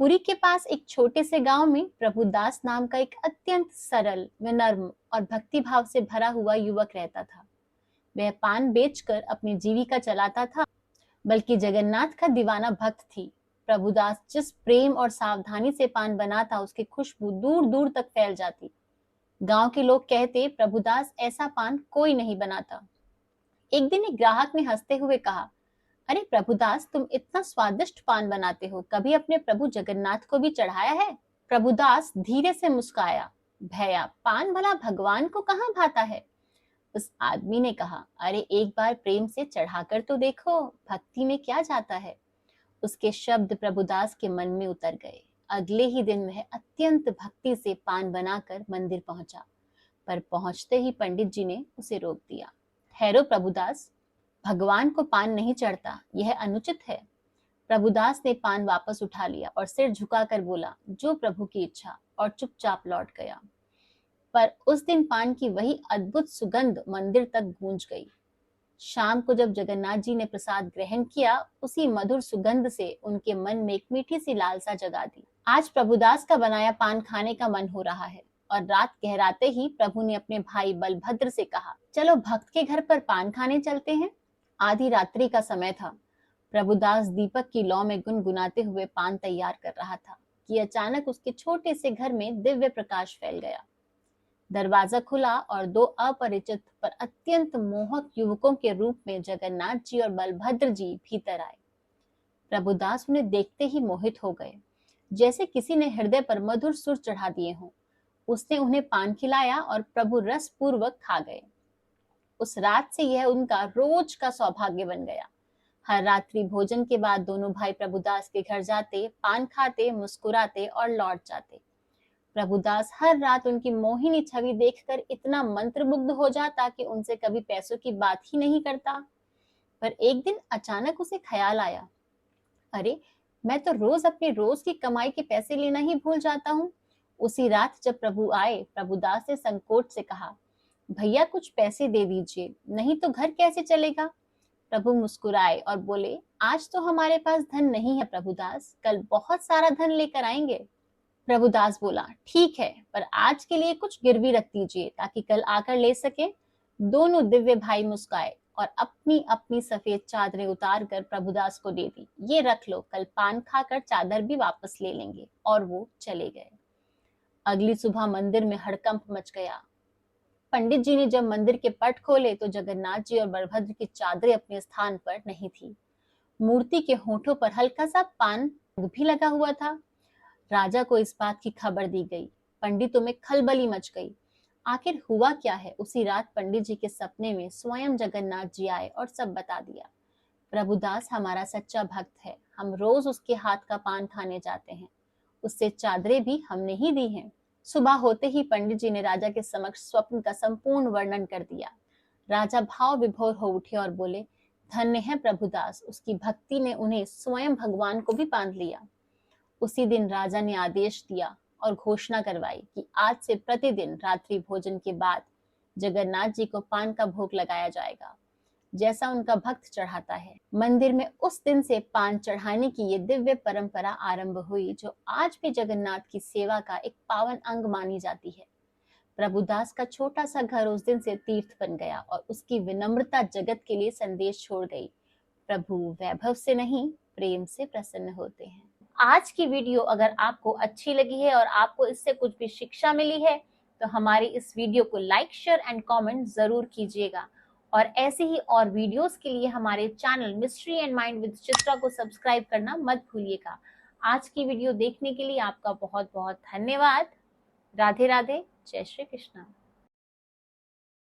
पुरी के पास एक छोटे से गांव में प्रभुदास नाम का एक अत्यंत सरल, विनम्र और भक्तिभाव से भरा हुआ युवक रहता था। वह पान बेचकर अपनी जीविका चलाता था, बल्कि जगन्नाथ का दीवाना भक्त थी। प्रभुदास जिस प्रेम और सावधानी से पान बनाता, उसकी खुशबू दूर दूर तक फैल जाती। गांव के लोग कहते, प्रभुदास ऐसा पान कोई नहीं बनाता। एक दिन एक ग्राहक ने हंसते हुए कहा, अरे प्रभुदास, तुम इतना स्वादिष्ट पान बनाते हो, कभी अपने प्रभु जगन्नाथ को भी चढ़ाया है? प्रभुदास धीरे से मुस्काया, भैया, पान भला भगवान को कहाँ भाता है? उस आदमी ने कहा, अरे एक बार प्रेम से चढ़ाकर तो देखो, भक्ति में क्या जाता है। उसके शब्द प्रभुदास के मन में उतर गए। अगले ही दिन वह अत्यंत भक्ति से पान बनाकर मंदिर पहुंचा, पर पहुंचते ही पंडित जी ने उसे रोक दिया। ठहरो प्रभुदास, भगवान को पान नहीं चढ़ता, यह अनुचित है। प्रभुदास ने पान वापस उठा लिया और सिर झुकाकर बोला, जो प्रभु की इच्छा, और चुपचाप लौट गया। पर उस दिन पान की वही अद्भुत सुगंध मंदिर तक गूंज गई। शाम को जब जगन्नाथ जी ने प्रसाद ग्रहण किया, उसी मधुर सुगंध से उनके मन में एक मीठी सी लालसा जगा दी। आज प्रभुदास का बनाया पान खाने का मन हो रहा है। और रात गहराते ही प्रभु ने अपने भाई बलभद्र से कहा, चलो भक्त के घर पर पान खाने चलते हैं। आधी रात्रि का समय था। प्रभुदास दीपक की लौ में गुनगुनाते हुए पान तैयार कर रहा था कि अचानक उसके छोटे से घर में दिव्य प्रकाश फैल गया। दरवाजा खुला और दो अपरिचित पर अत्यंत मोहक युवकों के रूप में जगन्नाथ जी और बलभद्र जी भीतर आए। प्रभुदास उन्हें देखते ही मोहित हो गए, जैसे किसी ने हृदय पर मधुर सुर चढ़ा दिए हों। उसने उन्हें पान खिलाया और प्रभु रस पूर्वक खा गए। उस रात से यह उनका रोज का सौभाग्य बन गया। हर रात्रि भोजन के बाद दोनों भाई प्रभुदास के घर जाते, पान खाते, मुस्कुराते और लौट जाते। प्रभुदास हर रात उनकी मोहिनी छवि देखकर इतना मंत्रमुग्ध हो जाता कि उनसे कभी पैसों की बात ही नहीं करता। पर एक दिन अचानक उसे ख्याल आया, अरे मैं तो रोज अपने रोज की कमाई के पैसे लेना ही भूल जाता हूँ। उसी रात जब प्रभु आए, प्रभुदास ने संकोच से कहा, भैया कुछ पैसे दे दीजिए, नहीं तो घर कैसे चलेगा। प्रभु मुस्कुराए और बोले, आज तो हमारे पास धन नहीं है प्रभुदास, कल बहुत सारा धन लेकर आएंगे। प्रभुदास बोला, ठीक है, पर आज के लिए कुछ गिरवी रख दीजिए ताकि कल आकर ले सके। दोनों दिव्य भाई मुस्काए और अपनी अपनी सफेद चादरें उतार कर प्रभुदास को दे दी। ये रख लो, कल पान खाकर चादर भी वापस ले लेंगे। और वो चले गए। अगली सुबह मंदिर में हड़कंप मच गया। पंडित जी ने जब मंदिर के पट खोले तो जगन्नाथ जी और बलभद्र की चादरें अपने स्थान पर नहीं थी। मूर्ति के होठों पर हल्का सा पान भी लगा हुआ था। राजा को इस बात की खबर दी गई। पंडितों में खलबली मच गई। आखिर हुआ क्या है? उसी रात पंडित जी के सपने में स्वयं जगन्नाथ जी आए और सब बता दिया। प्रभुदास हमारा सच्चा भक्त है, हम रोज उसके हाथ का पान खाने जाते हैं, उससे चादरें भी हमने ही दी हैं। सुबह होते ही पंडित जी ने राजा के समक्ष स्वप्न का संपूर्ण वर्णन कर दिया। राजा भाव विभोर हो उठे और बोले, धन्य है प्रभुदास, उसकी भक्ति ने उन्हें स्वयं भगवान को भी बांध लिया। उसी दिन राजा ने आदेश दिया और घोषणा करवाई कि आज से प्रतिदिन रात्रि भोजन के बाद जगन्नाथ जी को पान का भोग लगाया जाएगा, जैसा उनका भक्त चढ़ाता है। मंदिर में उस दिन से पान चढ़ाने की ये दिव्य परंपरा आरंभ हुई, जो आज भी जगन्नाथ की सेवा का एक पावन अंग मानी जाती है। प्रभुदास का छोटा सा घर उस दिन से तीर्थ बन गया और उसकी विनम्रता जगत के लिए संदेश छोड़ गई। प्रभु वैभव से नहीं, प्रेम से प्रसन्न होते हैं। आज की वीडियो अगर आपको अच्छी लगी है और आपको इससे कुछ भी शिक्षा मिली है, तो हमारी इस वीडियो को लाइक, शेयर एंड कमेंट जरूर कीजिएगा। और ऐसे ही और वीडियोस के लिए हमारे channel mystery and mind with Chitra को सब्सक्राइब करना मत भूलिएगा। आज की वीडियो देखने के लिए आपका बहुत बहुत धन्यवाद। राधे राधे, जय श्री कृष्णा।